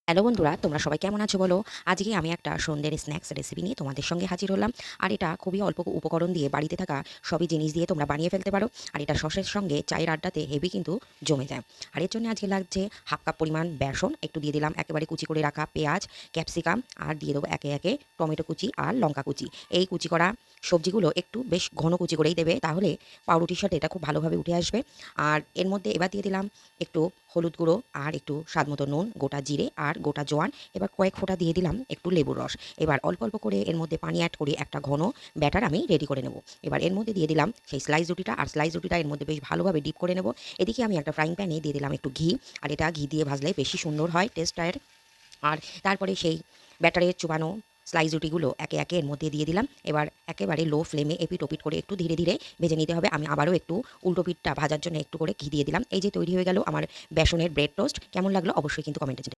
Hello বন্ধুরা, তোমরা সবাই কেমন আছো বলো? আজকে আমি একটা সন্ধ্যের স্ন্যাক্স রেসিপি নিয়ে তোমাদের সঙ্গে হাজির হলাম। আর এটা খুবই অল্প উপকরণ দিয়ে বাড়িতে থাকা সবই জিনিস দিয়ে তোমরা বানিয়ে ফেলতে পারো। আর এটা সসের সঙ্গে চায়ের আড্ডাতে হেভি কিন্তু জমে যায়। আর এর জন্য আজকে লাগছে হাফ কাপ পরিমাণ বেসন, একটু দিয়ে দিলাম একেবারে কুচি করে রাখা পেঁয়াজ, ক্যাপসিকাম, আর দিয়ে দেবো একে একে টমেটো কুচি আর লঙ্কা কুচি। এই কুচি করা সবজিগুলো একটু বেশ ঘন কুচি করেই দেবে, তাহলে পাউরুটির সাথে এটা খুব ভালোভাবে উঠে আসবে। আর এর মধ্যে এবার দিয়ে দিলাম একটু হলুদ গুঁড়ো আর একটু স্বাদমতো নুন, গোটা জিরে আর গোটা জোয়ান। এবার কয়েক ফোঁটা দিয়ে দিলাম একটু লেবুর রস। এবার অল্প অল্প করে এর মধ্যে পানি অ্যাড করে একটা ঘন ব্যাটার আমি রেডি করে নেব। এবার এর মধ্যে দিয়ে দিলাম সেই স্লাইস রুটিটা, আর স্লাইস রুটিটা এর মধ্যে বেশ ভালোভাবে ডিপ করে নেব। এদিকে আমি একটা ফ্রাইং প্যানে দিয়ে দিলাম একটু ঘি। আর এটা ঘি দিয়ে ভাজলে বেশি সুন্দর হয় টেস্টটা এর। আর তারপরে সেই ব্যাটারে চুবানো স্লাইস রুটিগুলো একে একে এর মধ্যে দিয়ে দিলাম। এবার একেবারে লো ফ্লেমে এপিট ওপিট করে একটু ধীরে ধীরে ভেজে নিতে হবে। আমি আবারও একটু উল্টো পিঠটা ভাজার জন্য একটু করে ঘি দিয়ে দিলাম। এই যে তৈরি হয়ে গেল আমার বেসনের ব্রেড টোস্ট। কেমন লাগলো অবশ্যই কিন্তু কমেন্টে